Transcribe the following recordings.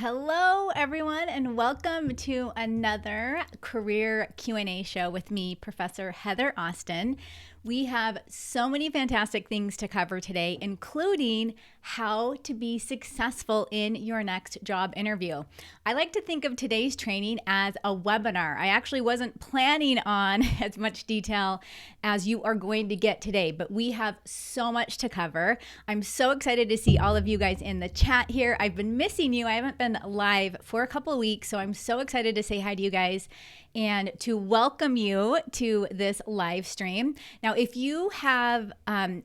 Hello, everyone, and welcome to another career Q&A show with me, Professor Heather Austin. We have so many fantastic things to cover today, including how to be successful in your next job interview. I like to think of today's training as a webinar. I actually wasn't planning on as much detail as you are going to get today, but we have so much to cover. I'm so excited to see all of you guys in the chat here. I've been missing you. I haven't been live for a couple of weeks, so I'm so excited to say hi to you guys and to welcome you to this live stream. Now, if you have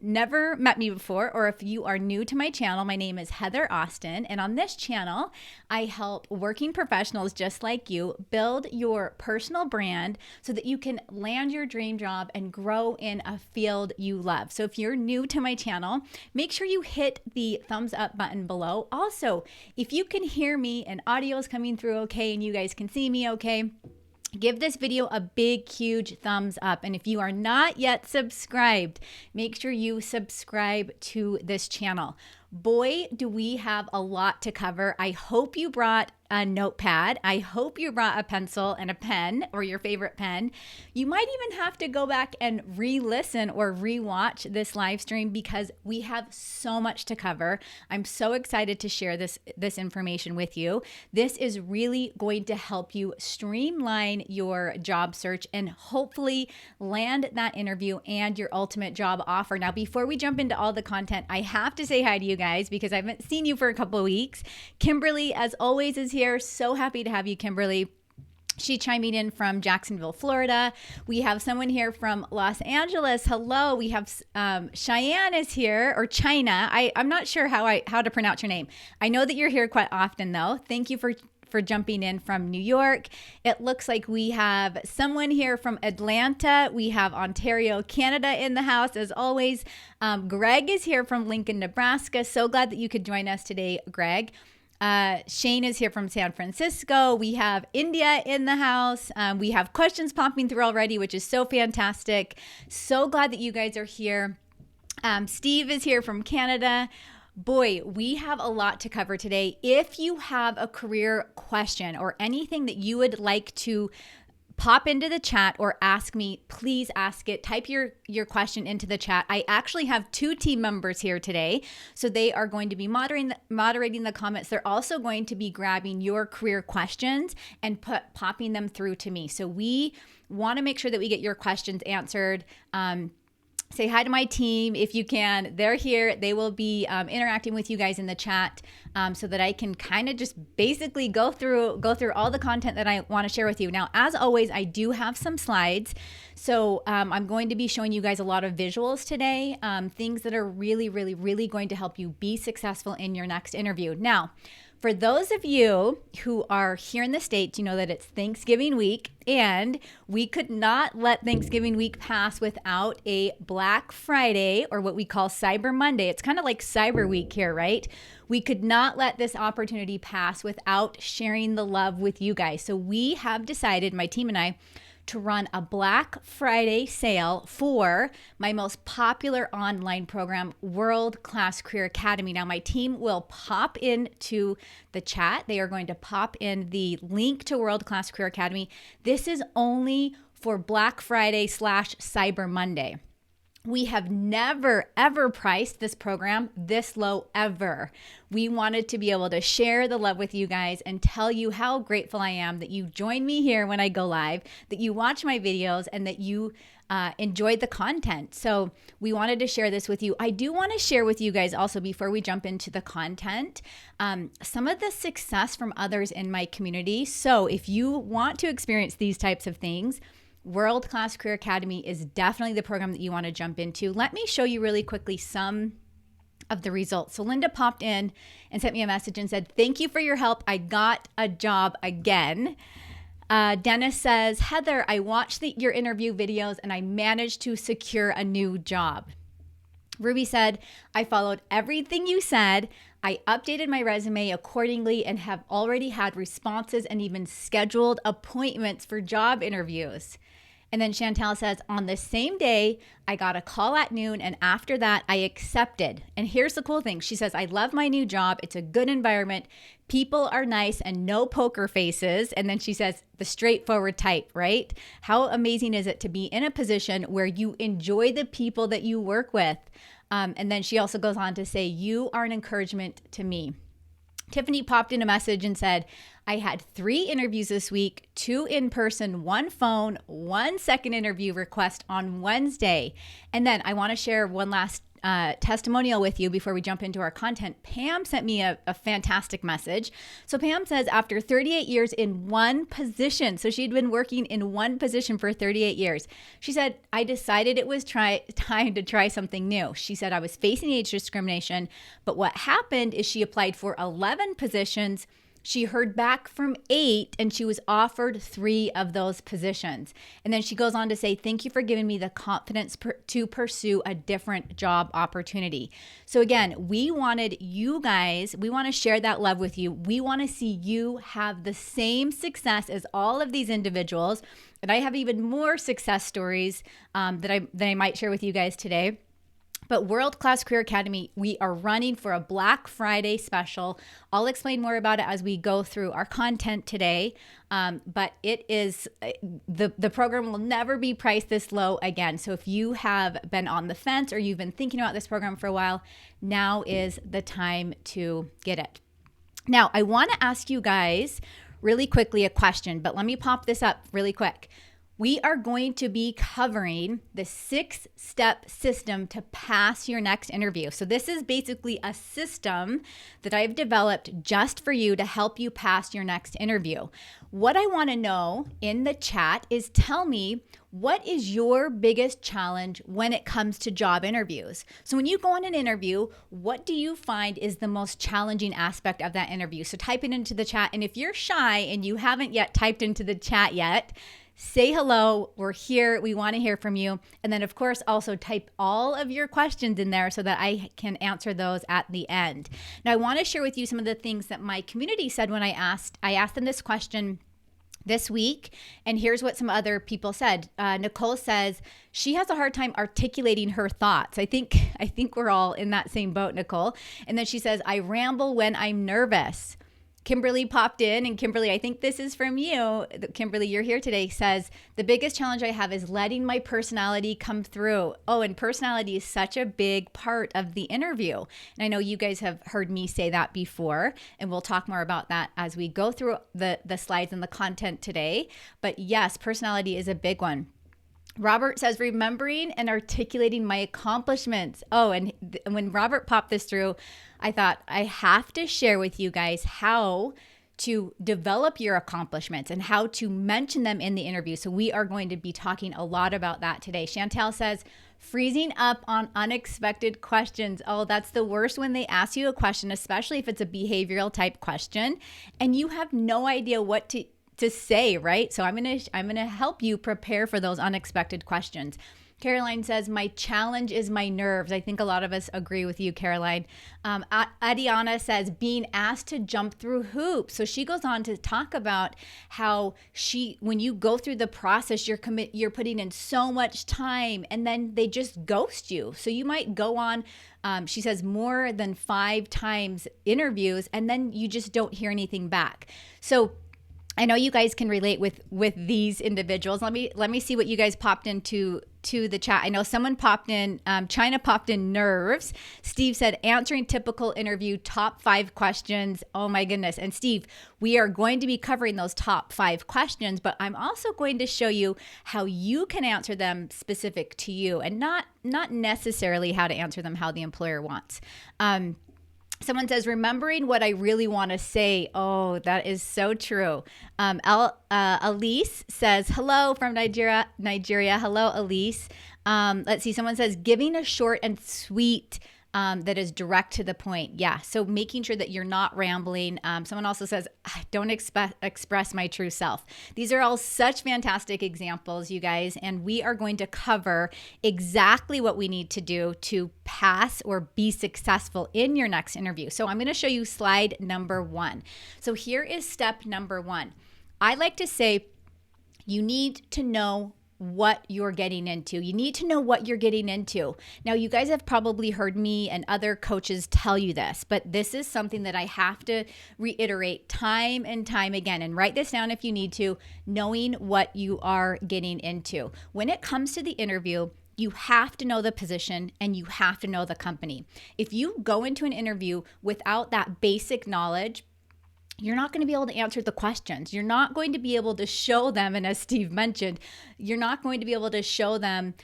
never met me before, or if you are new to my channel, my name is Heather Austin, and on this channel, I help working professionals just like you build your personal brand so that you can land your dream job and grow in a field you love. So if you're new to my channel, make sure you hit the thumbs up button below. Also, if you can hear me and audio is coming through okay and you guys can see me okay, give this video a big, huge thumbs up. And if you are not yet subscribed, make sure you subscribe to this channel. Boy, do we have a lot to cover. I hope you brought a notepad. I hope you brought a pencil and a pen, or your favorite pen. You might even have to go back and re-listen or re-watch this live stream because we have so much to cover. I'm so excited to share this information with you. This is really going to help you streamline your job search and hopefully land that interview and your ultimate job offer. Now, before we jump into all the content, I have to say hi to you guys because I haven't seen you for a couple of weeks. Kimberly, as always, is here. So happy to have you, Kimberly. She chiming in from Jacksonville, Florida. We have someone here from Los Angeles. Hello. We have Cheyenne is here, or China. I'm not sure how to pronounce your name. I know that you're here quite often, though. Thank you for jumping in from New York. It looks like we have someone here from Atlanta. We have Ontario, Canada in the house as always. Greg is here from Lincoln, Nebraska. So glad that you could join us today, Greg. Shane is here from San Francisco. We have India in the house. We have questions popping through already, which is so fantastic. So glad that you guys are here. Steve is here from Canada. Boy, we have a lot to cover today. If you have a career question or anything that you would like to pop into the chat or ask me, please ask it. Type your question into the chat. I actually have two team members here today. So they are going to be moderating the comments. They're also going to be grabbing your career questions and popping them through to me. So we want to make sure that we get your questions answered. Say hi to my team if you can. They're here. They will be interacting with you guys in the chat so that I can kind of just basically go through all the content that I want to share with you. Now, as always, I do have some slides. So I'm going to be showing you guys a lot of visuals today, things that are really, really, really going to help you be successful in your next interview. Now, for those of you who are here in the States, you know that it's Thanksgiving week, and we could not let Thanksgiving week pass without a Black Friday, or what we call Cyber Monday. It's kind of like Cyber Week here, right? We could not let this opportunity pass without sharing the love with you guys. So we have decided, my team and I, to run a Black Friday sale for my most popular online program, World Class Career Academy. Now, my team will pop into the chat. They are going to pop in the link to World Class Career Academy. This is only for Black Friday / Cyber Monday. We have never, ever priced this program this low ever. We wanted to be able to share the love with you guys and tell you how grateful I am that you join me here when I go live, that you watch my videos, and that you enjoyed the content. So we wanted to share this with you. I do want to share with you guys also, before we jump into the content, some of the success from others in my community. So if you want to experience these types of things, World Class Career Academy is definitely the program that you want to jump into. Let me show you really quickly some of the results. So Linda popped in and sent me a message and said, "Thank you for your help. I got a job again." Dennis says, "Heather, I watched your interview videos and I managed to secure a new job." Ruby said, "I followed everything you said. I updated my resume accordingly and have already had responses and even scheduled appointments for job interviews." And then Chantel says, on the same day, I got a call at noon, and after that, I accepted. And here's the cool thing. She says, I love my new job. It's a good environment. People are nice and no poker faces. And then she says, the straightforward type, right? How amazing is it to be in a position where you enjoy the people that you work with? And then she also goes on to say, you are an encouragement to me. Tiffany popped in a message and said, I had 3 interviews this week, 2 in person, 1 phone, 1 second interview request on Wednesday. And then I want to share one last testimonial with you before we jump into our content. Pam sent me a fantastic message. So Pam says, after 38 years in one position, so she'd been working in one position for 38 years. She said, I decided it was time to try something new. She said, I was facing age discrimination, but what happened is she applied for 11 positions. She heard back from 8 and she was offered 3 of those positions. And then she goes on to say, thank you for giving me the confidence to pursue a different job opportunity. So again, we wanted you guys, we want to share that love with you. We want to see you have the same success as all of these individuals. And I have even more success stories that I might share with you guys today. But World Class Career Academy, we are running for a Black Friday special. I'll explain more about it as we go through our content today. But it is, the program will never be priced this low again. So if you have been on the fence or you've been thinking about this program for a while, now is the time to get it. Now, I want to ask you guys really quickly a question, but let me pop this up really quick. We are going to be covering the 6-step system to pass your next interview. So this is basically a system that I've developed just for you to help you pass your next interview. What I want to know in the chat is tell me, what is your biggest challenge when it comes to job interviews? So when you go on an interview, what do you find is the most challenging aspect of that interview? So type it into the chat. And if you're shy and you haven't yet typed into the chat yet, say hello. We're here. We want to hear from you. And then, of course, also type all of your questions in there so that I can answer those at the end. Now, I want to share with you some of the things that my community said when I asked them this question this week. And here's what some other people said. Nicole says she has a hard time articulating her thoughts. I think we're all in that same boat, Nicole. And then she says, I ramble when I'm nervous. Kimberly popped in, and Kimberly, I think this is from you. Kimberly, you're here today, says, the biggest challenge I have is letting my personality come through. Oh, and personality is such a big part of the interview. And I know you guys have heard me say that before, and we'll talk more about that as we go through the slides and the content today. But yes, personality is a big one. Robert says, remembering and articulating my accomplishments. Oh, and when Robert popped this through, I thought I have to share with you guys how to develop your accomplishments and how to mention them in the interview. So we are going to be talking a lot about that today. Chantel says, freezing up on unexpected questions. Oh, that's the worst when they ask you a question, especially if it's a behavioral type question and you have no idea what to say, right? So I'm gonna help you prepare for those unexpected questions. Caroline says, my challenge is my nerves. I think a lot of us agree with you, Caroline. Adiana says, being asked to jump through hoops. So she goes on to talk about how when you go through the process, you're putting in so much time and then they just ghost you. So you might go on, she says, more than 5 times interviews and then you just don't hear anything back. So I know you guys can relate with these individuals. Let me see what you guys popped into the chat. I know someone popped in, China popped in nerves. Steve said, answering typical interview top 5 questions. Oh my goodness. And Steve, we are going to be covering those top 5 questions, but I'm also going to show you how you can answer them specific to you and not necessarily how to answer them how the employer wants. Someone says, remembering what I really want to say. Oh, that is so true. Elise says, hello from Nigeria. Hello, Elise. Let's see. Someone says, giving a short and sweet that is direct to the point. Yeah. So making sure that you're not rambling. Someone also says, don't express my true self. These are all such fantastic examples, you guys. And we are going to cover exactly what we need to do to pass or be successful in your next interview. So I'm going to show you slide number 1. So here is step number 1. I like to say you need to know what you're getting into. You need to know what you're getting into. Now, you guys have probably heard me and other coaches tell you this, but this is something that I have to reiterate time and time again. And write this down if you need to, knowing what you are getting into. When it comes to the interview, you have to know the position and you have to know the company. If you go into an interview without that basic knowledge, you're not going to be able to answer the questions. You're not going to be able to show them, and as Steve mentioned, you're not going to be able to show them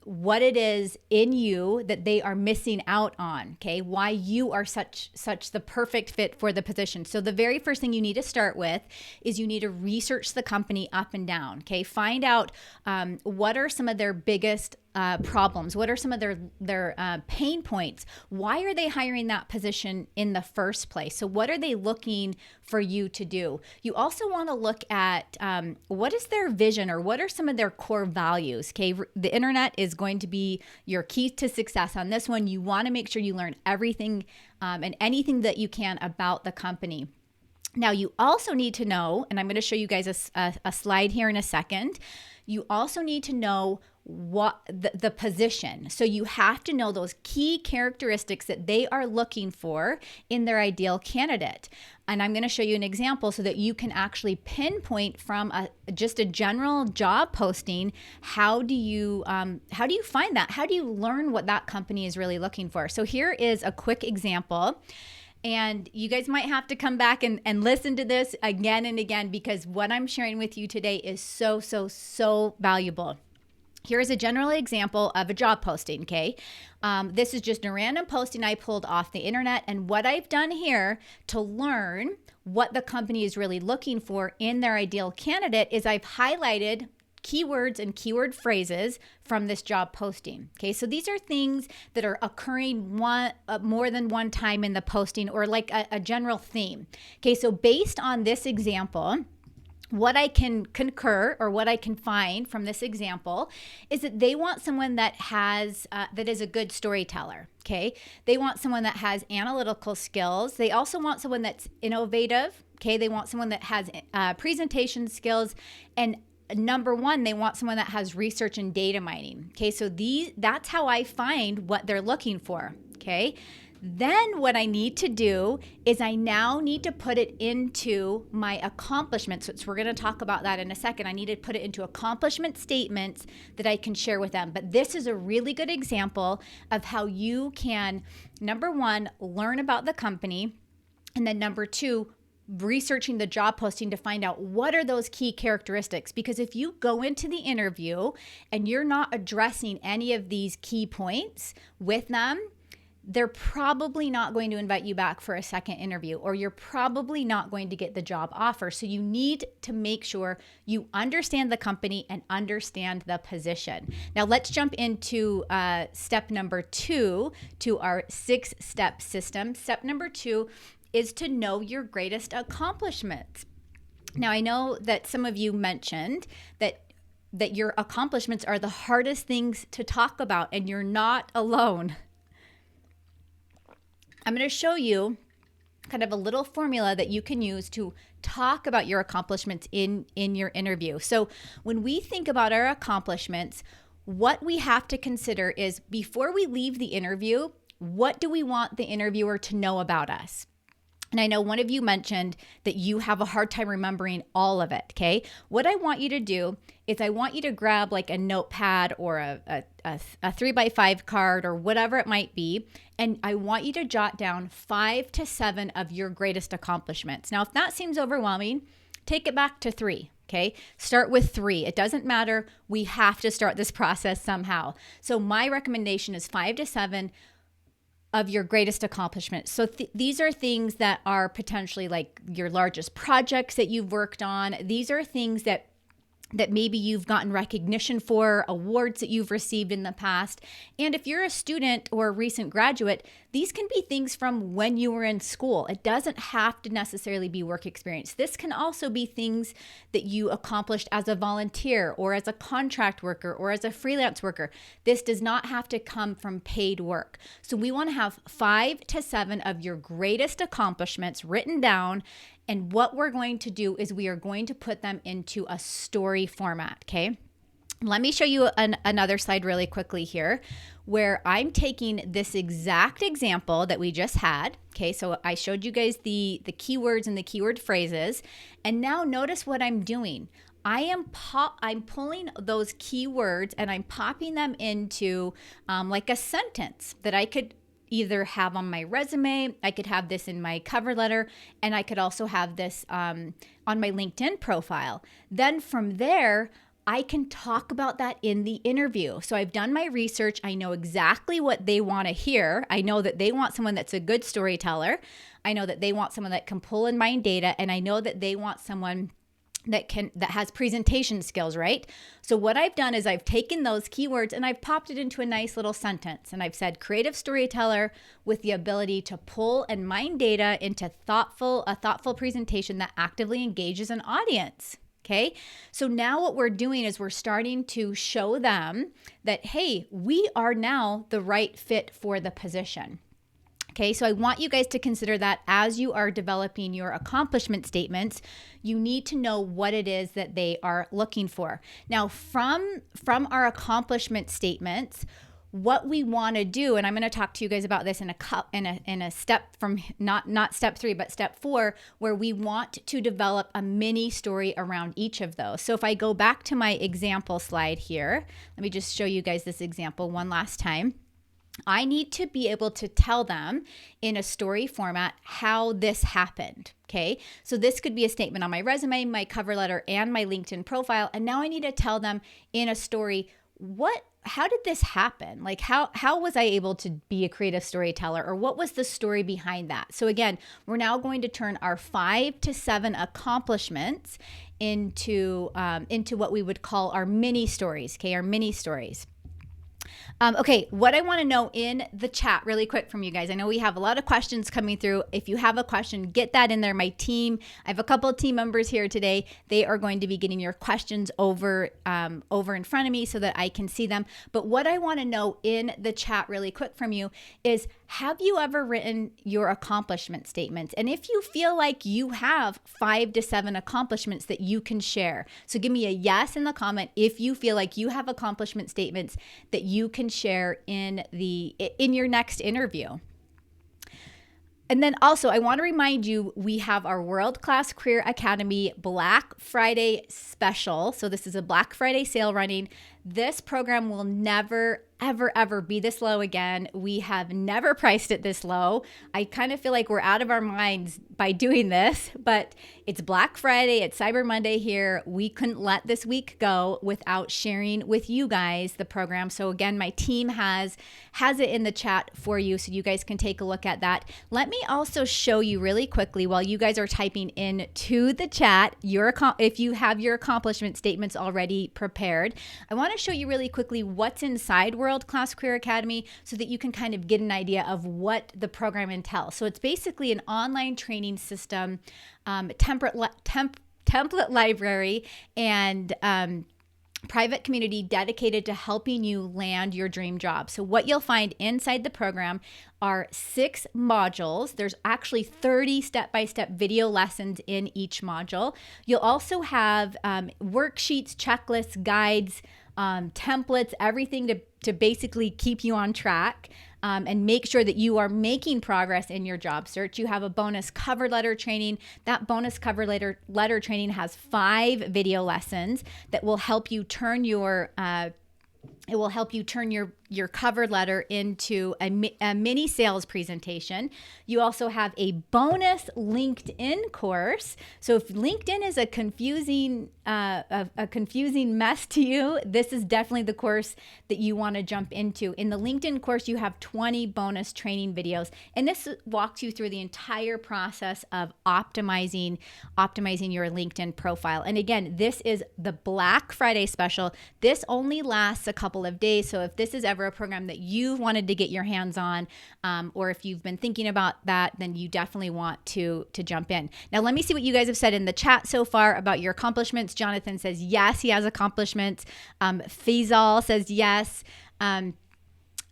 what it is in you that they are missing out on, okay? Why you are such the perfect fit for the position. So the very first thing you need to start with is you need to research the company up and down, okay? Find out what are some of their biggest problems? What are some of their pain points? Why are they hiring that position in the first place? So what are they looking for you to do? You also want to look at what is their vision, or what are some of their core values, okay? The internet is going to be your key to success on this one. You want to make sure you learn everything and anything that you can about the company. Now, you also need to know, and I'm going to show you guys a slide here in a second. You also need to know what the position. So you have to know those key characteristics that they are looking for in their ideal candidate. And I'm going to show you an example so that you can actually pinpoint from just a general job posting. How do you find that? How do you learn what that company is really looking for? So here is a quick example. And you guys might have to come back and listen to this again and again, because what I'm sharing with you today is so valuable. Here's a general example of a job posting, okay? This is just a random posting I pulled off the internet. And what I've done here to learn what the company is really looking for in their ideal candidate is I've highlighted keywords and keyword phrases from this job posting. Okay, so these are things that are occurring more than one time in the posting, or like a general theme. Okay, so based on this example, what I can concur, or what I can find from this example, is that they want someone that has that is a good storyteller. Okay, they want someone that has analytical skills. They also want someone that's innovative. Okay, they want someone that has presentation skills, and number one, they want someone that has research and data mining. Okay, so that's how I find what they're looking for. Okay, then what I need to do is I now need to put it into my accomplishments. So we're going to talk about that in a second. I need to put it into accomplishment statements that I can share with them. But this is a really good example of how you can, number one, learn about the company, and then number two, researching the job posting to find out what are those key characteristics. Because if you go into the interview and you're not addressing any of these key points with them, they're probably not going to invite you back for a second interview, or you're probably not going to get the job offer. So you need to make sure you understand the company and understand the position. Now let's jump into step number 2 to our 6-step system. Step number 2 is to know your greatest accomplishments. Now, I know that some of you mentioned that your accomplishments are the hardest things to talk about, and you're not alone. I'm going to show you kind of a little formula that you can use to talk about your accomplishments in your interview. So when we think about our accomplishments, what we have to consider is, before we leave the interview, what do we want the interviewer to know about us? And I know one of you mentioned that you have a hard time remembering all of it, okay? What I want you to do is I want you to grab like a notepad or a 3x5 card or whatever it might be, and I want you to jot down 5 to 7 of your greatest accomplishments. Now, if that seems overwhelming, take it back to 3. Okay, start with 3. It doesn't matter. We have to start this process somehow. So my recommendation is 5 to 7 of your greatest accomplishments. So these are things that are potentially like your largest projects that you've worked on. These are things that maybe you've gotten recognition for, awards that you've received in the past. And if you're a student or a recent graduate, these can be things from when you were in school. It doesn't have to necessarily be work experience. This can also be things that you accomplished as a volunteer or as a contract worker or as a freelance worker. This does not have to come from paid work. So we want to have 5 to 7 of your greatest accomplishments written down. And what we're going to do is we are going to put them into a story format, okay? Let me show you another slide really quickly here where I'm taking this exact example that we just had. Okay, so I showed you guys the keywords and the keyword phrases. And now notice what I'm doing. I'm pulling those keywords and I'm popping them into like a sentence that I could either have on my resume, I could have this in my cover letter, and I could also have this on my LinkedIn profile. Then from there, I can talk about that in the interview. So I've done my research. I know exactly what they want to hear. I know that they want someone that's a good storyteller. I know that they want someone that can pull and mine data, and I know that they want someone that has presentation skills, right? So what I've done is I've taken those keywords and I've popped it into a nice little sentence. And I've said creative storyteller with the ability to pull and mine data into a thoughtful presentation that actively engages an audience. Okay, so now what we're doing is we're starting to show them that, hey, we are now the right fit for the position. Okay, so I want you guys to consider that as you are developing your accomplishment statements, you need to know what it is that they are looking for. Now, from our accomplishment statements, what we want to do, and I'm going to talk to you guys about this in a step from not step 3, but step 4, where we want to develop a mini story around each of those. So if I go back to my example slide here, let me just show you guys this example one last time. I need to be able to tell them in a story format how this happened, okay? So this could be a statement on my resume, my cover letter, and my LinkedIn profile. And now I need to tell them in a story, how did this happen? Like how was I able to be a creative storyteller, or what was the story behind that? So again, we're now going to turn our 5 to 7 accomplishments into what we would call our mini stories, okay? Our mini stories. Okay, what I want to know in the chat really quick from you guys. I know we have a lot of questions coming through. If you have a question, get that in there. My team, I have a couple of team members here today. They are going to be getting your questions over in front of me so that I can see them. But what I want to know in the chat really quick from you is, have you ever written your accomplishment statements? And if you feel like you have 5 to 7 accomplishments that you can share. So give me a yes in the comment if you feel like you have accomplishment statements that you can share in your next interview. And then also, I want to remind you, we have our World Class Career Academy Black Friday special. So this is a Black Friday sale running. This program will never, ever be this low again. We have never priced it this low. I kind of feel like we're out of our minds by doing this, but it's Black Friday, it's Cyber Monday here. We couldn't let this week go without sharing with you guys the program. So again, my team has it in the chat for you so you guys can take a look at that. Let me also show you really quickly while you guys are typing into the chat, if you have your accomplishment statements already prepared. I want to show you really quickly what's inside World Class Career Academy so that you can kind of get an idea of what the program entails. So it's basically an online training system, template library, and private community dedicated to helping you land your dream job. So what you'll find inside the program are 6 modules. There's actually 30 step-by-step video lessons in each module. You'll also have worksheets, checklists, guides, templates, everything to basically keep you on track and make sure that you are making progress in your job search. You have a bonus cover letter training. That bonus cover letter training has 5 video lessons that will help you turn your your cover letter into a mini sales presentation. You also have a bonus LinkedIn course. So if LinkedIn is a confusing mess to you, this is definitely the course that you want to jump into. In the LinkedIn course, you have 20 bonus training videos, and this walks you through the entire process of optimizing your LinkedIn profile. And again, this is the Black Friday special. This only lasts a couple of days. So if this is ever a program that you wanted to get your hands on, or if you've been thinking about that, then you definitely want to jump in. Now, let me see what you guys have said in the chat so far about your accomplishments. Jonathan says, yes, he has accomplishments. Faisal says, yes.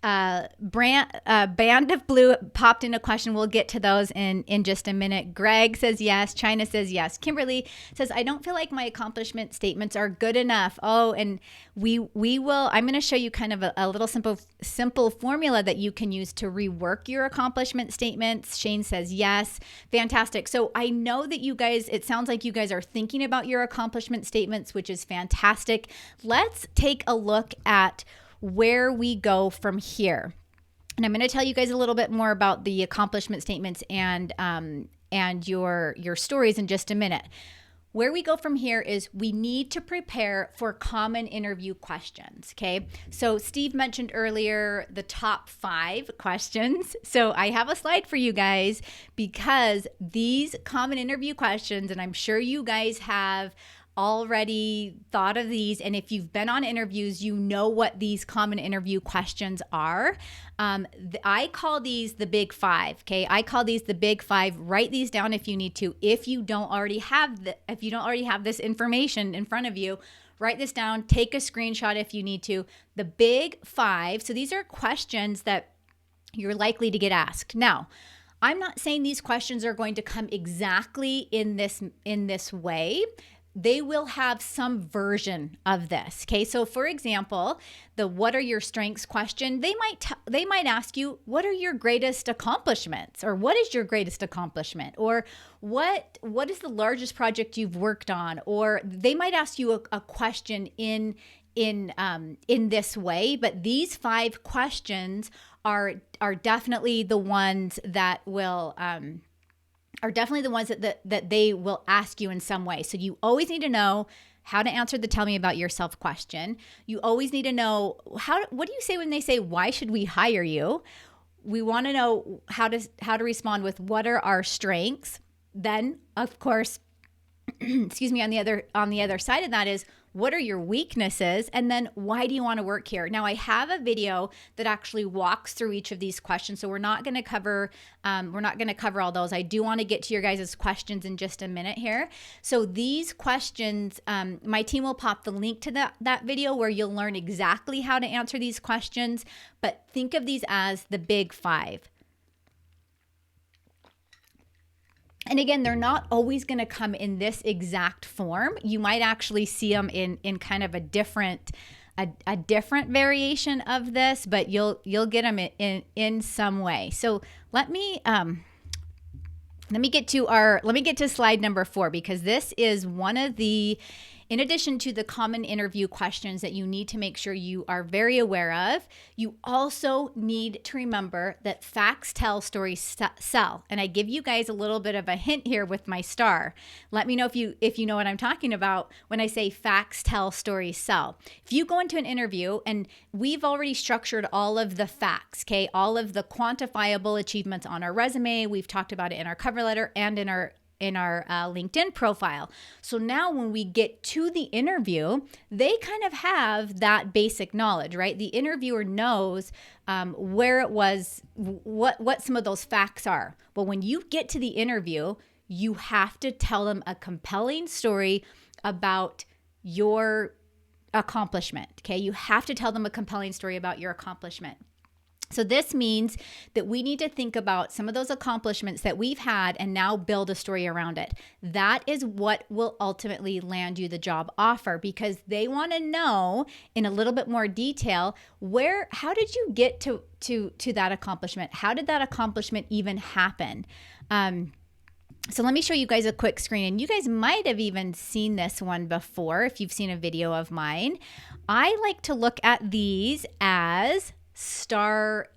Band of Blue popped in a question. We'll get to those in just a minute. Greg says yes. China says yes. Kimberly says, I don't feel like my accomplishment statements are good enough. Oh, and we will, I'm going to show you kind of a little simple formula that you can use to rework your accomplishment statements. Shane says yes. Fantastic. So I know that you guys, it sounds like you guys are thinking about your accomplishment statements, which is fantastic. Let's take a look at where we go from here. And I'm going to tell you guys a little bit more about the accomplishment statements and your stories in just a minute. Where we go from here is we need to prepare for common interview questions, okay? So Steve mentioned earlier the top 5 questions. So I have a slide for you guys because these common interview questions, and I'm sure you guys have already thought of these, and if you've been on interviews, you know what these common interview questions are. I call these the big 5. Okay, I call these the big 5. Write these down if you need to. If you don't already have this information in front of you, write this down. Take a screenshot if you need to. The big 5. So these are questions that you're likely to get asked. Now, I'm not saying these questions are going to come exactly in this way. They will have some version of this. Okay, so for example, the what are your strengths question, they might ask you, what are your greatest accomplishments, or what is your greatest accomplishment, or what is the largest project you've worked on, or they might ask you a question in this way. But these 5 questions are definitely the ones that will that they will ask you in some way. So you always need to know how to answer the tell me about yourself question. You always need to know what do you say when they say, why should we hire you? We want to know how to respond with what are our strengths. Then, of course, excuse me, on the other side of that is, what are your weaknesses? And then why do you want to work here? Now, I have a video that actually walks through each of these questions. So we're not going to cover all those. I do want to get to your guys' questions in just a minute here. So these questions, my team will pop the link to that video where you'll learn exactly how to answer these questions. But think of these as the big 5. And again, they're not always going to come in this exact form. You might actually see them in kind of a different variation of this, but you'll get them in some way. So let me get to slide number 4, because this is one of the, in addition to the common interview questions that you need to make sure you are very aware of, you also need to remember that facts tell, stories sell. And I give you guys a little bit of a hint here with my star. Let me know if you know what I'm talking about when I say facts tell, stories sell. If you go into an interview, and we've already structured all of the facts, okay, all of the quantifiable achievements on our resume, we've talked about it in our cover letter and in our LinkedIn profile. So now when we get to the interview, they kind of have that basic knowledge, right? The interviewer knows where it was, what some of those facts are. But when you get to the interview, you have to tell them a compelling story about your accomplishment, okay? You have to tell them a compelling story about your accomplishment. So this means that we need to think about some of those accomplishments that we've had and now build a story around it. That is what will ultimately land you the job offer, because they want to know in a little bit more detail how did you get to that accomplishment? How did that accomplishment even happen? So let me show you guys a quick screen, and you guys might have even seen this one before if you've seen a video of mine. I like to look at these as star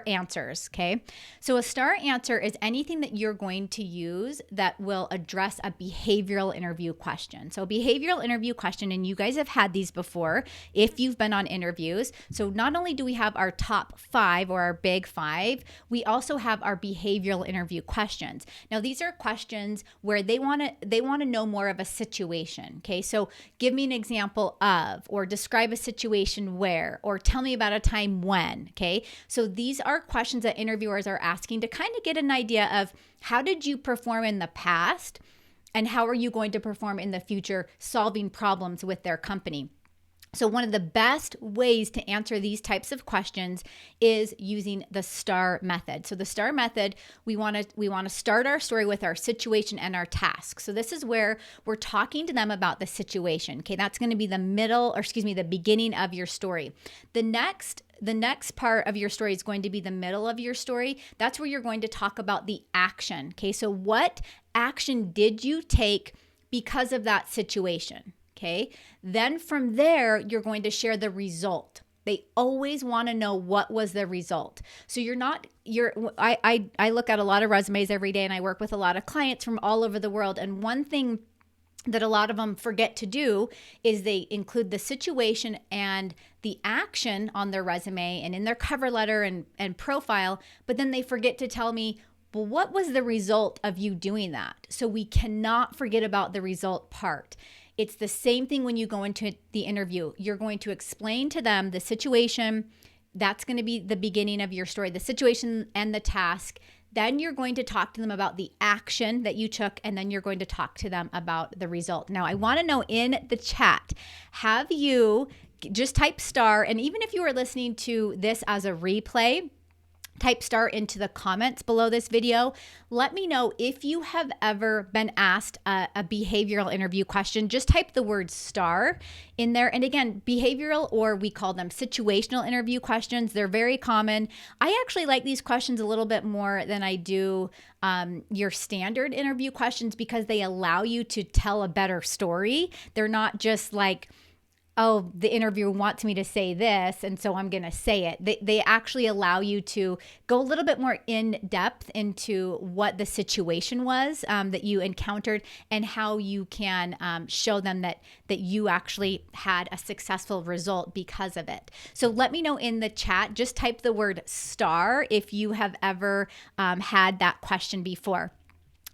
answers, okay? So a star answer is anything that you're going to use that will address a behavioral interview question. So behavioral interview question, and you guys have had these before if you've been on interviews. So not only do we have our top 5 or our big 5, we also have our behavioral interview questions. Now these are questions where they want to know more of a situation, okay? So give me an example of, or describe a situation where, or tell me about a time when, okay? So these are questions that interviewers are asking to kind of get an idea of how did you perform in the past and how are you going to perform in the future solving problems with their company. So one of the best ways to answer these types of questions is using the STAR method. So the STAR method, we want to start our story with our situation and our task. So this is where we're talking to them about the situation. Okay, that's going to be the beginning of your story. The next part of your story is going to be the middle of your story. That's where you're going to talk about the action. Okay, so what action did you take because of that situation? Okay. Then from there, you're going to share the result. They always want to know what was the result. So I look at a lot of resumes every day, and I work with a lot of clients from all over the world. And one thing that a lot of them forget to do is they include the situation and the action on their resume and in their cover letter and profile, but then they forget to tell me, well, what was the result of you doing that? So we cannot forget about the result part. It's the same thing when you go into the interview. You're going to explain to them the situation. That's going to be the beginning of your story, the situation and the task. Then you're going to talk to them about the action that you took, and then you're going to talk to them about the result. Now, I want to know in the chat, have you just type STAR, and even if you are listening to this as a replay, type STAR into the comments below this video. Let me know if you have ever been asked a behavioral interview question. Just type the word STAR in there. And again, behavioral, or we call them situational interview questions, they're very common. I actually like these questions a little bit more than I do your standard interview questions, because they allow you to tell a better story. They're not just like, oh, the interviewer wants me to say this, and so I'm going to say it. They actually allow you to go a little bit more in depth into what the situation was that you encountered, and how you can show them that you actually had a successful result because of it. So let me know in the chat. Just type the word STAR if you have ever had that question before.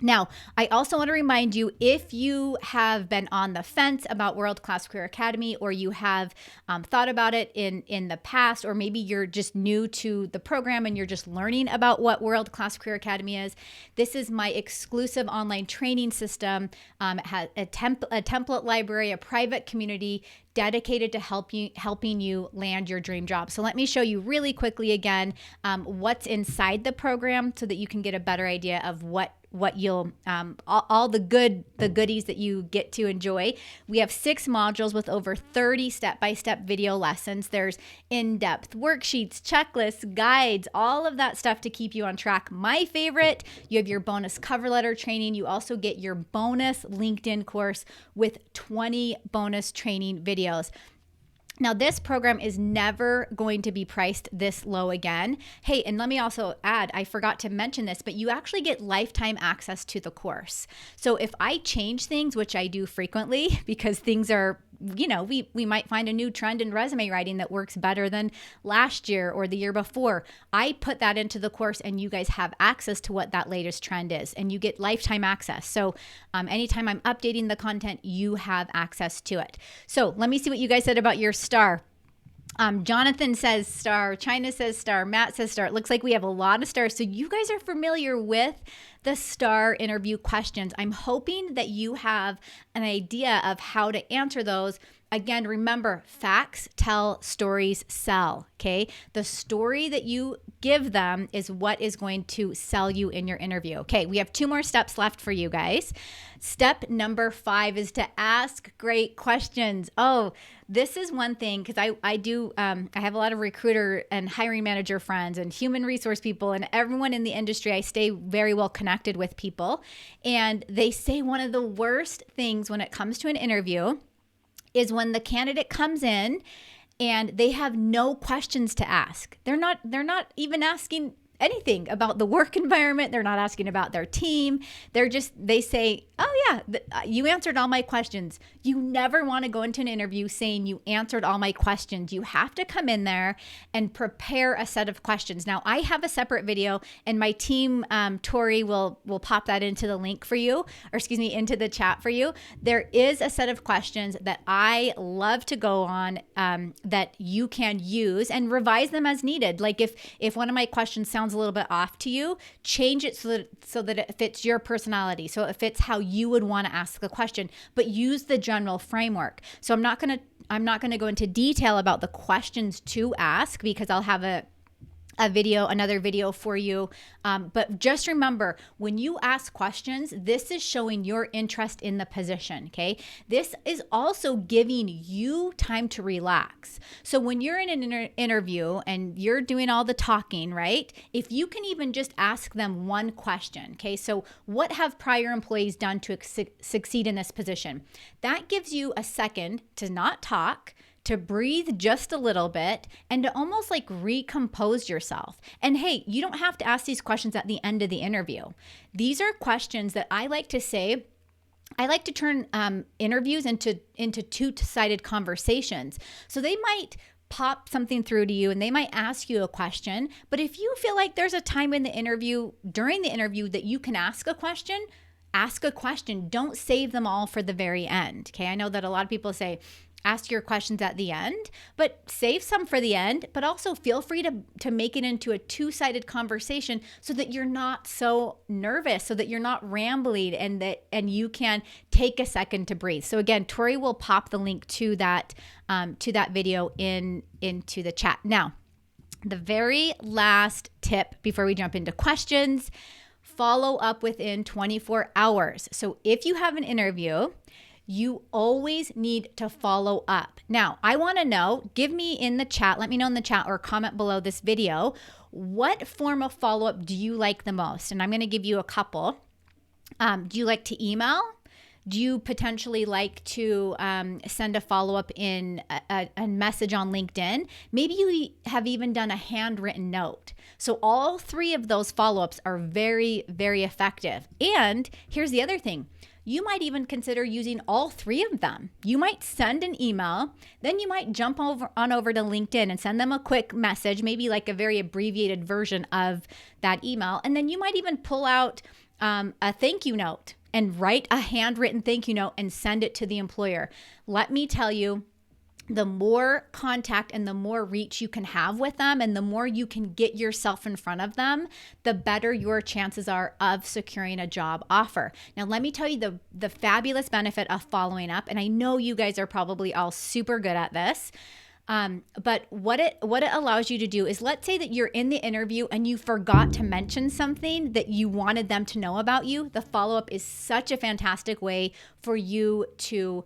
Now, I also want to remind you, if you have been on the fence about World Class Career Academy, or you have thought about it in the past, or maybe you're just new to the program and you're just learning about what World Class Career Academy is, this is my exclusive online training system. It has a template library, a private community dedicated to helping you land your dream job. So let me show you really quickly again what's inside the program, so that you can get a better idea of what you'll all the goodies that you get to enjoy. We have 6 modules with over 30 step-by-step video lessons. There's in-depth worksheets, checklists, guides, all of that stuff to keep you on track. My favorite, you have your bonus cover letter training. You also get your bonus LinkedIn course with 20 bonus training videos. Now, this program is never going to be priced this low again. Hey, and let me also add, I forgot to mention this, but you actually get lifetime access to the course. So if I change things, which I do frequently, because things are, we might find a new trend in resume writing that works better than last year or the year before. I put that into the course, and you guys have access to what that latest trend is, and you get lifetime access. So anytime I'm updating the content, you have access to it. So let me see what you guys said about your STAR. Jonathan says STAR, China says STAR, Matt says STAR. It looks like we have a lot of stars. So you guys are familiar with the STAR interview questions. I'm hoping that you have an idea of how to answer those. Again, remember, facts tell, stories sell, okay? The story that you give them is what is going to sell you in your interview. Okay, we have 2 more steps left for you guys. Step number 5 is to ask great questions. Oh, this is one thing, because I have a lot of recruiter and hiring manager friends and human resource people and everyone in the industry. I stay very well connected with people, and they say one of the worst things when it comes to an interview is when the candidate comes in and they have no questions to ask. They're not even asking anything about the work environment. They're not asking about their team. They say, oh yeah, you answered all my questions. You never want to go into an interview saying you answered all my questions. You have to come in there and prepare a set of questions. Now, I have a separate video, and my team, Tori, will pop that into the link for you, into the chat for you. There is a set of questions that I love to go on that you can use and revise them as needed. Like if one of my questions sounds a little bit off to you, change it so that it fits your personality. So it fits how you would want to ask the question, but use the general framework. So I'm not going to I'm not going to go into detail about the questions to ask because I'll have another video for you. But just remember, when you ask questions, this is showing your interest in the position, okay? This is also giving you time to relax. So when you're in an interview and you're doing all the talking, right? If you can even just ask them one question, okay? So what have prior employees done to succeed in this position? That gives you a second to not talk, to breathe just a little bit, and to almost like recompose yourself. And hey, you don't have to ask these questions at the end of the interview. These are questions that I like to say, I like to turn interviews into two-sided conversations. So they might pop something through to you and they might ask you a question, but if you feel like there's a time in the interview, during the interview, that you can ask a question, ask a question. Don't save them all for the very end, okay? I know that a lot of people say, ask your questions at the end, but save some for the end, but also feel free to make it into a two-sided conversation so that you're not so nervous, so that you're not rambling, and you can take a second to breathe. So again, Tori will pop the link to that video into the chat. Now, the very last tip before we jump into questions, follow up within 24 hours. So if you have an interview, you always need to follow up. Now, I want to know, give me in the chat, let me know in the chat or comment below this video, what form of follow-up do you like the most? And I'm going to give you a couple. Do you like to email? Do you potentially like to send a follow-up in a message on LinkedIn? Maybe you have even done a handwritten note. So all three of those follow-ups are very, very effective. And here's the other thing. You might even consider using all three of them. You might send an email, then you might jump over to LinkedIn and send them a quick message, maybe like a very abbreviated version of that email. And then you might even pull out a thank you note and write a handwritten thank you note and send it to the employer. Let me tell you, the more contact and the more reach you can have with them and the more you can get yourself in front of them, the better your chances are of securing a job offer. Now, let me tell you the fabulous benefit of following up. And I know you guys are probably all super good at this. But what it allows you to do is, let's say that you're in the interview and you forgot to mention something that you wanted them to know about you. The follow-up is such a fantastic way for you to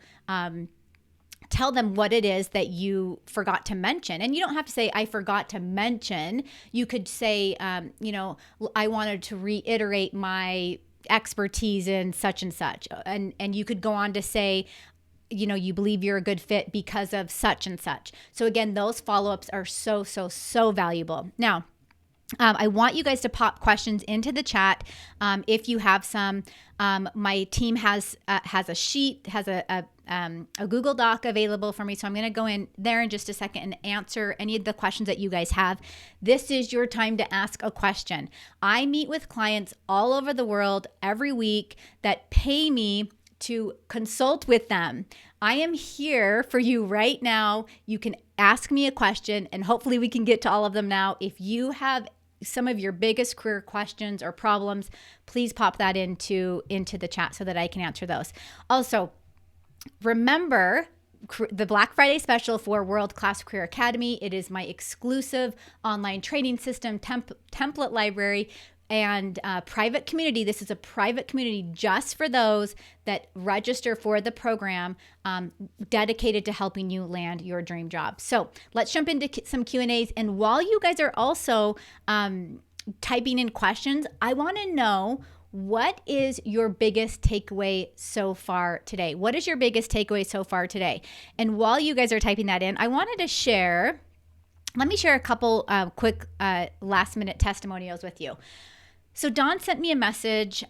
tell them what it is that you forgot to mention. And you don't have to say, I forgot to mention. You could say, I wanted to reiterate my expertise in such and such. And you could go on to say, you believe you're a good fit because of such and such. So again, those follow-ups are so, so, so valuable. Now, I want you guys to pop questions into the chat. If you have some, my team has a sheet, has a Google Doc available for me. So I'm going to go in there in just a second and answer any of the questions that you guys have. This is your time to ask a question. I meet with clients all over the world every week that pay me to consult with them. I am here for you right now. You can ask me a question and hopefully we can get to all of them now. If you have some of your biggest career questions or problems, please pop that into the chat so that I can answer those. Also, remember the Black Friday special for World Class Career Academy. It is my exclusive online training system, template library, and private community. This is a private community just for those that register for the program, dedicated to helping you land your dream job. So let's jump into some Q&As. And while you guys are also typing in questions, I want to know, what is your biggest takeaway so far today? What is your biggest takeaway so far today? And while you guys are typing that in, I wanted to share, let me share a couple quick last minute testimonials with you. So Dawn sent me a message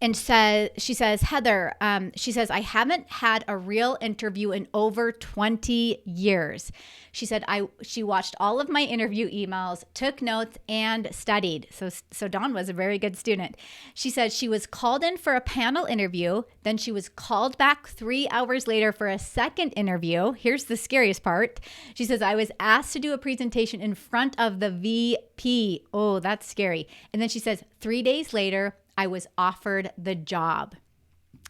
and she says, Heather, she says, I haven't had a real interview in over 20 years. She said, she watched all of my interview emails, took notes, and studied. So Dawn was a very good student. She said she was called in for a panel interview. Then she was called back 3 hours later for a second interview. Here's the scariest part. She says, I was asked to do a presentation in front of the VP. Oh, that's scary. And then she says, 3 days later, I was offered the job.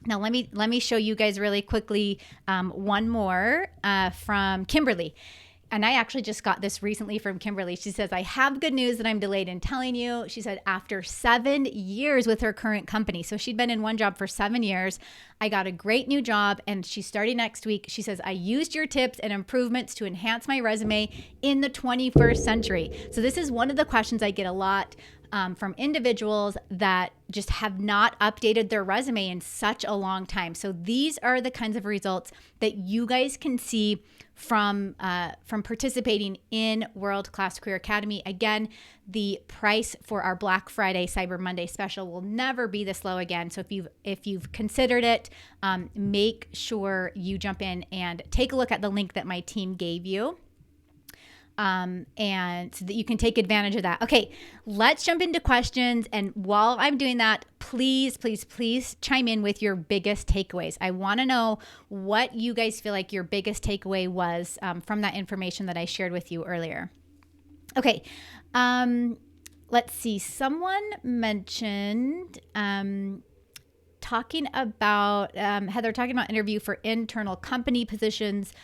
Now, let me show you guys really quickly one more from Kimberly. And I actually just got this recently from Kimberly. She says, I have good news that I'm delayed in telling you. She said, after 7 years with her current company. So she'd been in one job for 7 years. I got a great new job and she's starting next week. She says, I used your tips and improvements to enhance my resume in the 21st century. So this is one of the questions I get a lot from individuals that just have not updated their resume in such a long time. So these are the kinds of results that you guys can see from participating in World Class Career Academy. Again, the price for our Black Friday Cyber Monday special will never be this low again. So if you've considered it, make sure you jump in and take a look at the link that my team gave you. And so that you can take advantage of that. Okay, let's jump into questions. And while I'm doing that, please chime in with your biggest takeaways. I want to know what you guys feel like your biggest takeaway was from that information that I shared with you earlier. Okay, let's see. Someone mentioned talking about, Heather, talking about interview for internal company positions,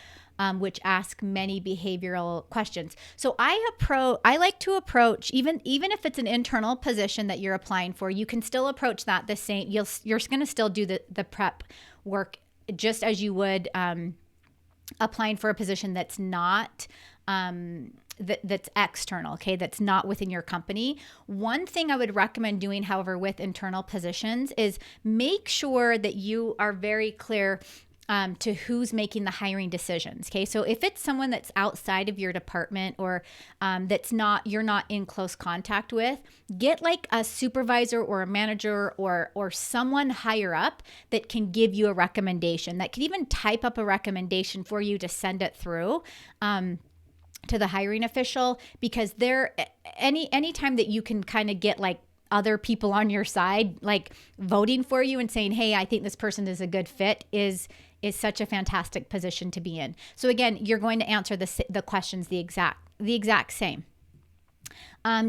which ask many behavioral questions. So I like to approach, even if it's an internal position that you're applying for, you can still approach that the same. You're going to still do the prep work just as you would applying for a position that's not that's external, okay, that's not within your company. One thing I would recommend doing, however, with internal positions is make sure that you are very clear to who's making the hiring decisions. Okay, so if it's someone that's outside of your department or you're not in close contact with, get like a supervisor or a manager or someone higher up that can give you a recommendation, that could even type up a recommendation for you to send it through to the hiring official, because any time that you can kind of get like other people on your side, like voting for you and saying, hey, I think this person is a good fit, is such a fantastic position to be in. So again, you're going to answer the questions the exact same.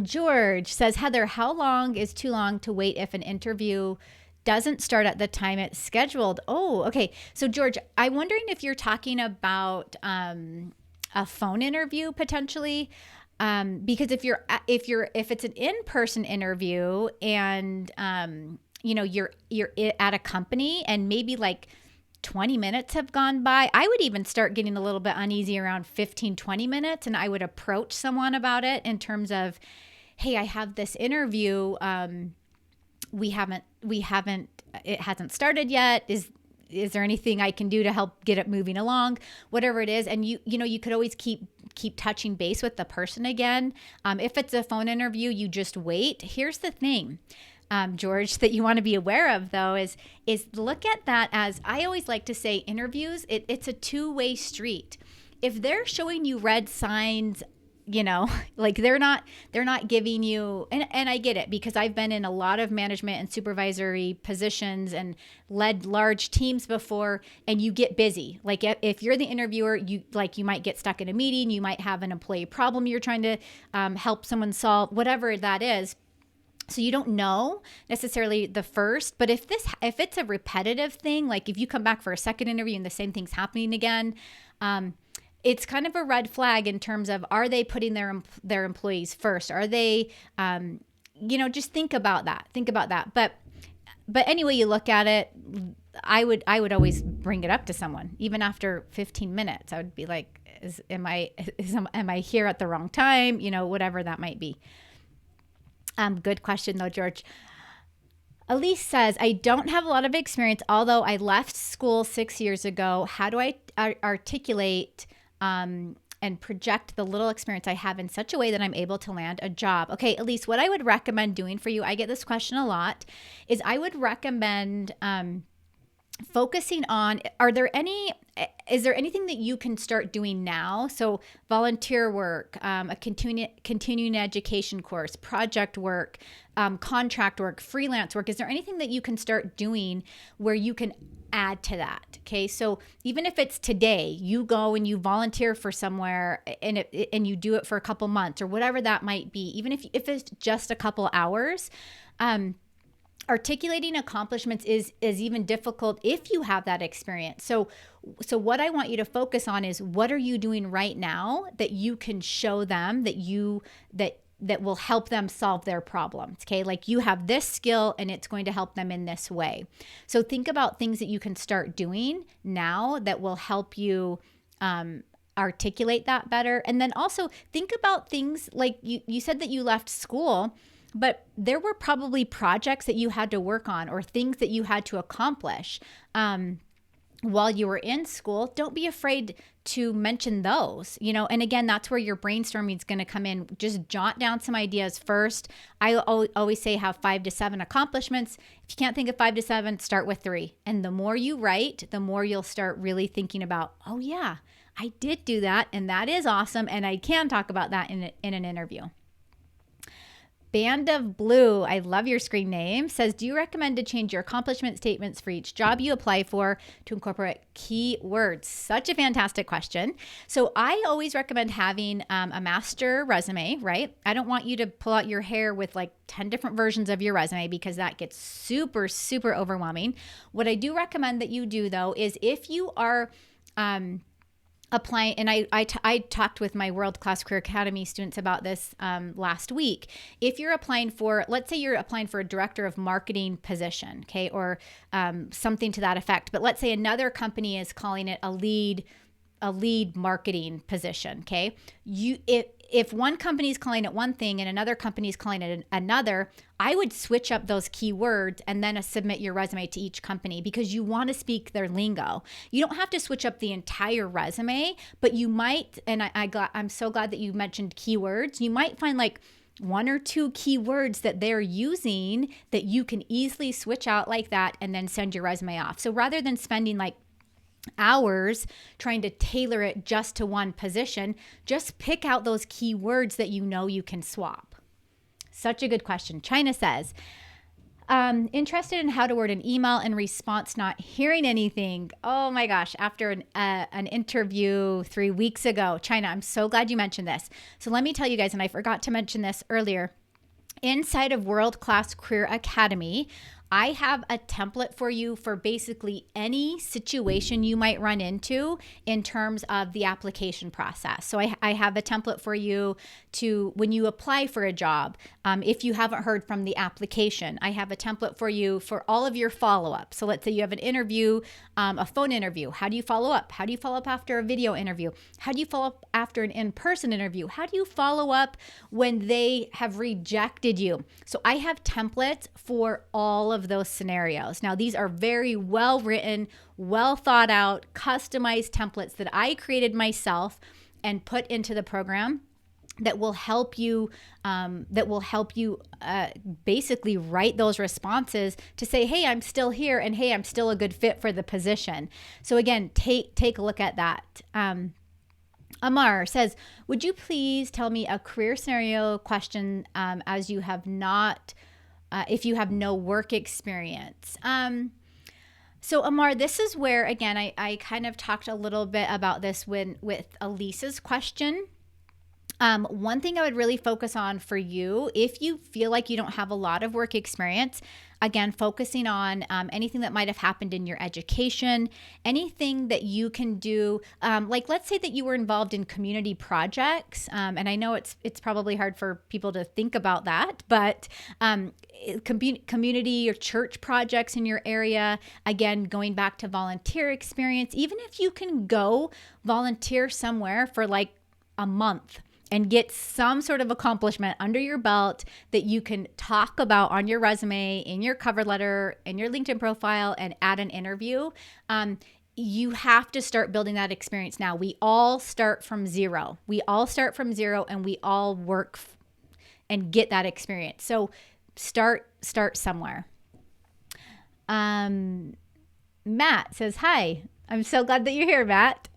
George says, Heather, how long is too long to wait if an interview doesn't start at the time it's scheduled? Oh, okay. So George, I'm wondering if you're talking about a phone interview potentially. Because if it's an in-person interview and you're at a company and maybe like 20 minutes have gone by, I would even start getting a little bit uneasy around 20 minutes, and I would approach someone about it in terms of, hey, I have this interview, it hasn't started yet, is there anything I can do to help get it moving along, whatever it is. And you could always keep touching base with the person again. If it's a phone interview, you just wait. Here's the thing, George, that you want to be aware of though, is look at that as, I always like to say, interviews, it's a two-way street. If they're showing you red signs, like they're not giving you, and I get it, because I've been in a lot of management and supervisory positions and led large teams before, and you get busy. Like if you're the interviewer, you might get stuck in a meeting, you might have an employee problem you're trying to help someone solve, whatever that is. So you don't know necessarily the first, but if it's a repetitive thing, like if you come back for a second interview and the same thing's happening again, it's kind of a red flag in terms of, are they putting their employees first? Are they, just think about that. But anyway, you look at it, I would always bring it up to someone, even after 15 minutes. I would be like, am I here at the wrong time? Whatever that might be. Good question though, George. Elise says, I don't have a lot of experience, although I left school 6 years ago. How do I articulate and project the little experience I have in such a way that I'm able to land a job? Okay, Elise, what I would recommend doing for you, I get this question a lot, is I would recommend focusing on, is there anything that you can start doing now? So volunteer work, a continuing education course, project work, contract work, freelance work. Is there anything that you can start doing where you can add to that? Okay, so even if it's today, you go and you volunteer for somewhere and you do it for a couple months or whatever that might be, even if it's just a couple hours, articulating accomplishments is even difficult if you have that experience. So what I want you to focus on is, what are you doing right now that you can show them that will help them solve their problems. Okay, like you have this skill and it's going to help them in this way. So think about things that you can start doing now that will help you articulate that better. And then also think about things like you said that you left school, but there were probably projects that you had to work on or things that you had to accomplish while you were in school. Don't be afraid to mention those, and again, that's where your brainstorming is going to come in. Just jot down some ideas first. I always say have 5 to 7 accomplishments. If you can't think of 5 to 7, start with 3. And the more you write, the more you'll start really thinking about, oh yeah, I did do that. And that is awesome. And I can talk about that in an interview. Band of Blue, I love your screen name, says, do you recommend to change your accomplishment statements for each job you apply for to incorporate keywords? Such a fantastic question. So I always recommend having a master resume, right? I don't want you to pull out your hair with like 10 different versions of your resume, because that gets super, super overwhelming. What I do recommend that you do, though, is if you are applying, and I talked with my World Class Career Academy students about this last week. If you're applying for, let's say you're applying for a director of marketing position, okay, or something to that effect, but let's say another company is calling it a lead marketing position, okay? If one company is calling it one thing and another company is calling it another, I would switch up those keywords and then submit your resume to each company, because you want to speak their lingo. You don't have to switch up the entire resume, but you might, and I'm so glad that you mentioned keywords. You might find like 1 or 2 keywords that they're using that you can easily switch out like that and then send your resume off. So rather than spending like hours trying to tailor it just to one position, just pick out those keywords that you can swap. Such a good question. China says, interested in how to word an email in response not hearing anything. Oh my gosh, after an interview 3 weeks ago. China, I'm so glad you mentioned this. So let me tell you guys, and I forgot to mention this earlier, inside of World Class Career Academy, I have a template for you for basically any situation you might run into in terms of the application process. So I have a template for you to, when you apply for a job, if you haven't heard from the application, I have a template for you for all of your follow-up. So let's say you have an interview, a phone interview. How do you follow up? How do you follow up after a video interview? How do you follow up after an in-person interview? How do you follow up when they have rejected you? So I have templates for all of those scenarios. Now, these are very well written, well thought out, customized templates that I created myself and put into the program that will help you basically write those responses to say, hey, I'm still here, and hey, I'm still a good fit for the position. So again, take a look at that. Amar says, would you please tell me a career scenario question as you have not if you have no work experience? So Amar, this is where, again, I kind of talked a little bit about this with Elisa's question. One thing I would really focus on for you, if you feel like you don't have a lot of work experience, again, focusing on anything that might have happened in your education, anything that you can do. Like, let's say that you were involved in community projects, and I know it's probably hard for people to think about that, but community or church projects in your area, again, going back to volunteer experience, even if you can go volunteer somewhere for like a month and get some sort of accomplishment under your belt that you can talk about on your resume, in your cover letter, in your LinkedIn profile, and at an interview, you have to start building that experience now. We all start from zero. And we all work and get that experience. So start somewhere. Matt says, hi. I'm so glad that you're here, Matt.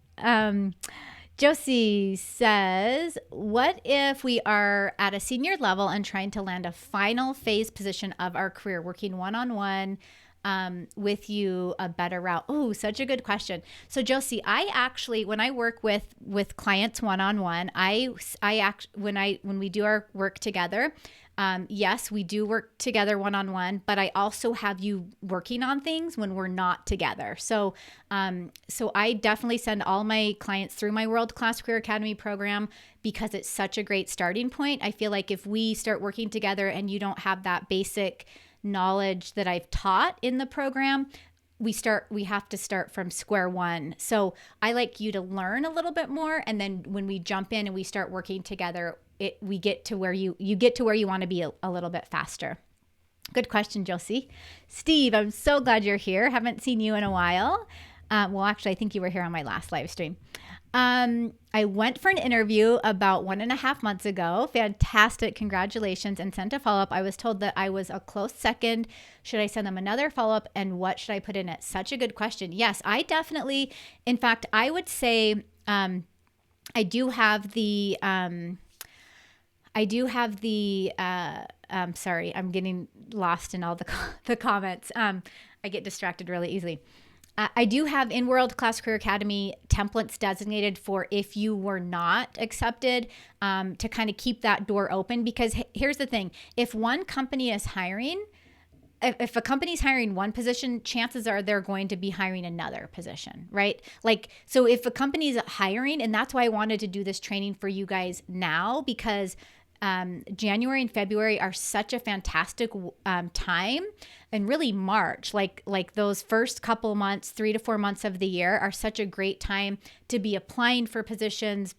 Josie says, what if we are at a senior level and trying to land a final phase position of our career, working one-on-one with you a better route? Oh, such a good question. So Josie, I actually, when I work with clients one-on-one, when we do our work together, yes, we do work together one-on-one, but I also have you working on things when we're not together. So I definitely send all my clients through my World Class Career Academy program because it's such a great starting point. I feel like if we start working together and you don't have that basic knowledge that I've taught in the program, we have to start from square one. So I like you to learn a little bit more, and then when we jump in and we start working together, we get to where you get to where you want to be a little bit faster. Good question, Josie. Steve, I'm so glad you're here. Haven't seen you in a while. Well, actually, I think you were here on my last live stream. I went for an interview about 1.5 months ago. Fantastic. Congratulations. And sent a follow-up. I was told that I was a close second. Should I send them another follow-up? And what should I put in it? Such a good question. Yes, I definitely, in fact, I would say, I do have the, sorry, I'm getting lost in all the comments. I get distracted really easily. I do have in World Class Career Academy templates designated for if you were not accepted, to kind of keep that door open. Because here's the thing, if one company is hiring, if a company's hiring one position, chances are they're going to be hiring another position, right? Like, so if a company's hiring, and that's why I wanted to do this training for you guys now, because January and February are such a fantastic time, and really March, like those first couple months, 3 to 4 months of the year are such a great time to be applying for positions,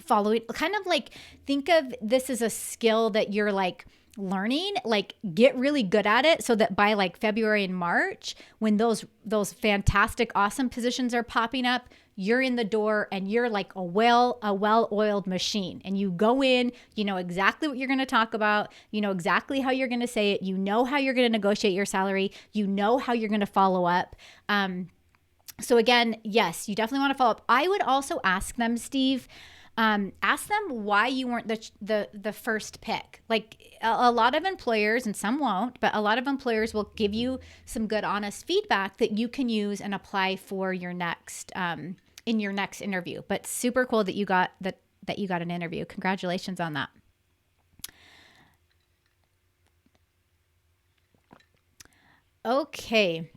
following, kind of like, think of this as a skill that you're like learning, like get really good at it so that by like February and March, when those fantastic, awesome positions are popping up, you're in the door and you're like a well-oiled machine, and you go in, you know exactly what you're going to talk about, you know exactly how you're going to say it, you know how you're going to negotiate your salary, you know how you're going to follow up. So again, yes, you definitely want to follow up. I would also ask them, Steve, ask them why you weren't the first pick. Like a lot of employers, and some won't, but a lot of employers will give you some good, honest feedback that you can use and apply for your next, in your next interview. But super cool that you got that you got an interview. Congratulations on that. Okay.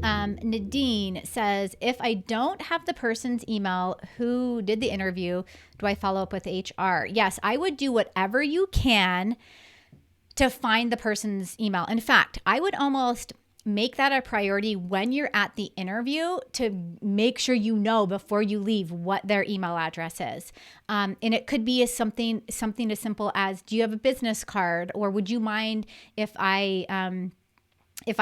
Nadine says, if I don't have the person's email who did the interview, do I follow up with HR? Yes, I would do whatever you can to find the person's email. In fact, I would almost make that a priority when you're at the interview to make sure you know before you leave what their email address is. And it could be something as simple as, do you have a business card? Or would you mind if I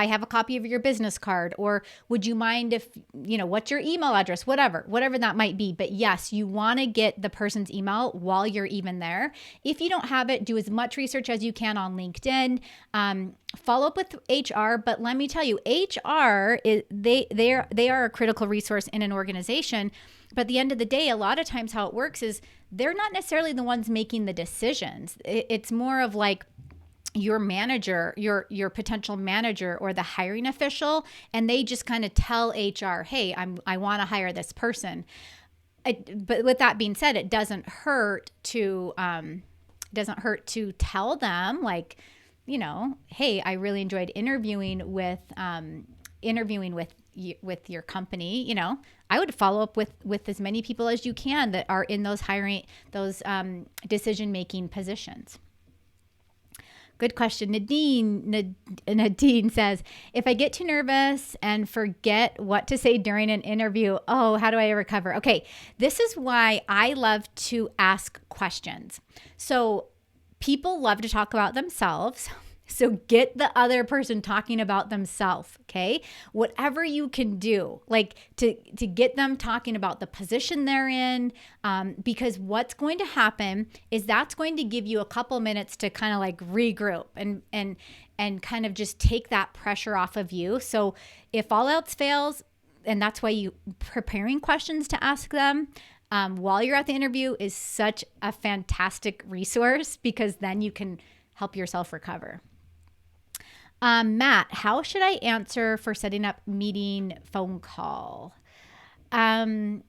have a copy of your business card? Or would you mind if, what's your email address? Whatever that might be. But yes, you want to get the person's email while you're even there. If you don't have it, do as much research as you can on LinkedIn. Follow up with HR. But let me tell you, HR they are a critical resource in an organization. But at the end of the day, a lot of times how it works is they're not necessarily the ones making the decisions. It's more of like your manager, your potential manager, or the hiring official, and they just kind of tell HR, hey, I want to hire this person. But with that being said, it doesn't hurt to tell them, like, hey, I really enjoyed interviewing with your company. I would follow up with as many people as you can that are in those decision making positions. Good question. Nadine says, if I get too nervous and forget what to say during an interview, how do I recover? Okay, this is why I love to ask questions. So people love to talk about themselves. So get the other person talking about themselves, okay? Whatever you can do, like to get them talking about the position they're in, because what's going to happen is that's going to give you a couple minutes to kind of like regroup and kind of just take that pressure off of you. So if all else fails, and that's why you preparing questions to ask them while you're at the interview is such a fantastic resource, because then you can help yourself recover. Matt, how should I answer for setting up meeting phone call? I'm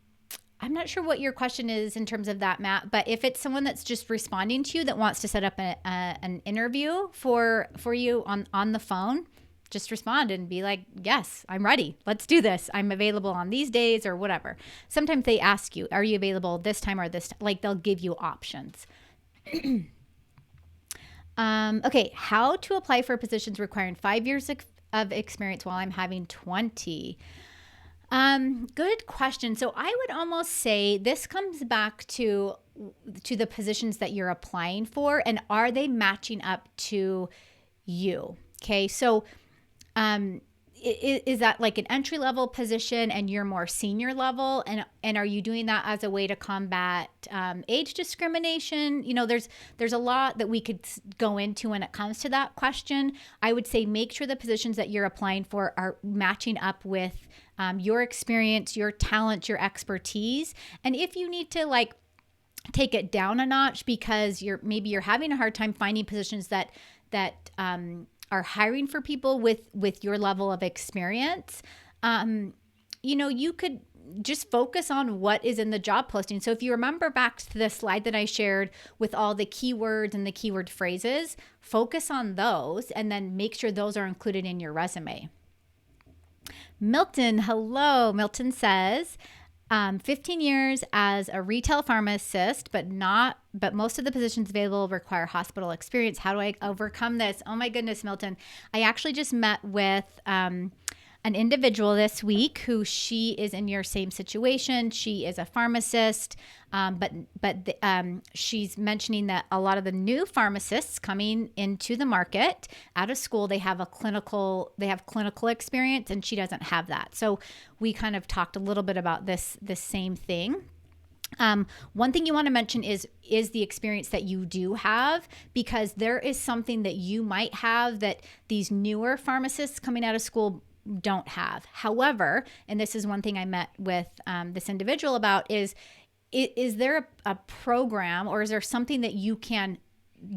not sure what your question is in terms of that, Matt, but if it's someone that's just responding to you that wants to set up an interview for you on the phone, just respond and be like, yes, I'm ready. Let's do this. I'm available on these days or whatever. Sometimes they ask you, are you available this time or this time? Like they'll give you options. Okay, how to apply for positions requiring 5 years of experience while I'm having 20? Good question. So I would almost say this comes back to the positions that you're applying for, and are they matching up to you? Okay, so is that like an entry level position and you're more senior level, and are you doing that as a way to combat age discrimination? You know, there's a lot that we could go into when it comes to that question. I would say make sure the positions that you're applying for are matching up with your experience, your talent, your expertise. And if you need to like take it down a notch because you're having a hard time finding positions that are hiring for people with your level of experience, you could just focus on what is in the job posting. So if you remember back to the slide that I shared with all the keywords and the keyword phrases, focus on those and then make sure those are included in your resume. Milton, hello. Milton says, 15 years as a retail pharmacist, but most of the positions available require hospital experience. How do I overcome this? Oh my goodness, Milton. I actually just met with an individual this week who she is in your same situation. She is a pharmacist, but she's mentioning that a lot of the new pharmacists coming into the market out of school, they have clinical experience, and she doesn't have that. So we kind of talked a little bit about this same thing. One thing you want to mention is the experience that you do have, because there is something that you might have that these newer pharmacists coming out of school don't have. However, and this is one thing I met with this individual about, is there a program or is there something that you can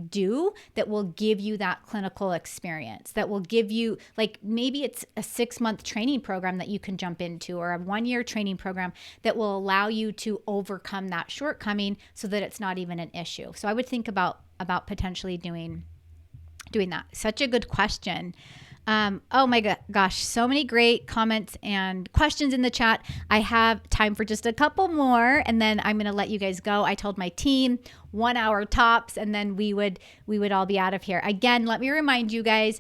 do that will give you that clinical experience, that will give you, like, maybe it's a 6-month training program that you can jump into, or a 1-year training program that will allow you to overcome that shortcoming so that it's not even an issue. So I would think about potentially doing that. Such a good question. Oh my gosh, so many great comments and questions in the chat. I have time for just a couple more, and then I'm going to let you guys go. I told my team 1 hour tops, and then we would all be out of here. Again, let me remind you guys,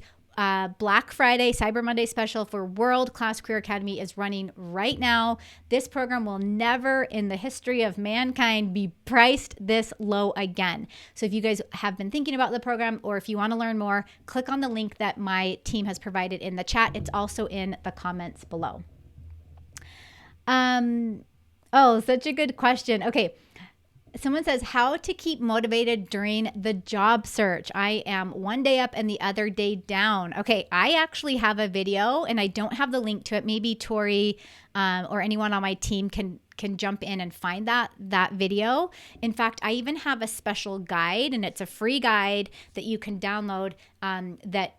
Black Friday, Cyber Monday special for World Class Career Academy is running right now. This program will never in the history of mankind be priced this low again. So if you guys have been thinking about the program, or if you want to learn more, click on the link that my team has provided in the chat. It's also in the comments below. Oh, such a good question. Okay. Someone says, how to keep motivated during the job search. I am one day up and the other day down. Okay, I actually have a video, and I don't have the link to it. Maybe Tori or anyone on my team can jump in and find that video. In fact, I even have a special guide, and it's a free guide that you can download that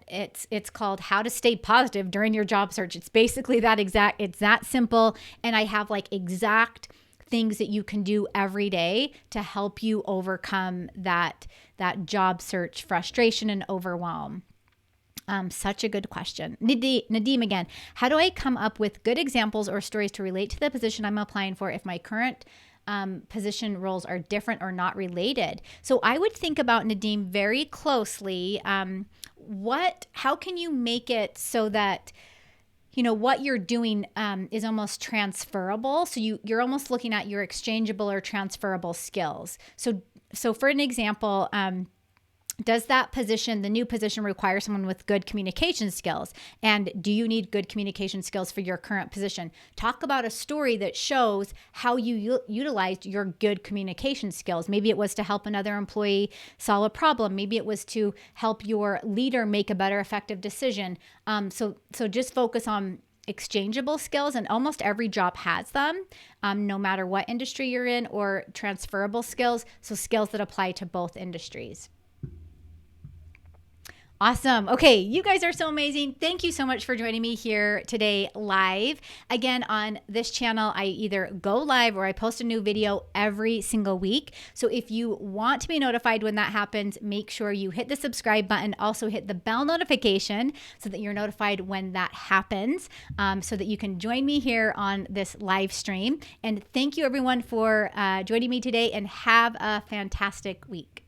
it's called How to Stay Positive During Your Job Search. It's basically it's that simple. And I have like exact things that you can do every day to help you overcome that job search frustration and overwhelm. Such a good question. Nadim again, how do I come up with good examples or stories to relate to the position I'm applying for if my current position roles are different or not related? So I would think about, Nadim, very closely. How can you make it so that what you're doing is almost transferable? So you're almost looking at your exchangeable or transferable skills. So for an example, does that position, the new position, require someone with good communication skills? And do you need good communication skills for your current position? Talk about a story that shows how you utilized your good communication skills. Maybe it was to help another employee solve a problem. Maybe it was to help your leader make a better effective decision. So just focus on exchangeable skills, and almost every job has them, no matter what industry you're in, or transferable skills, so skills that apply to both industries. Awesome. Okay, you guys are so amazing. Thank you so much for joining me here today live. Again, on this channel, I either go live or I post a new video every single week. So if you want to be notified when that happens, make sure you hit the subscribe button. Also hit the bell notification so that you're notified when that happens, so that you can join me here on this live stream. And thank you everyone for joining me today, and have a fantastic week.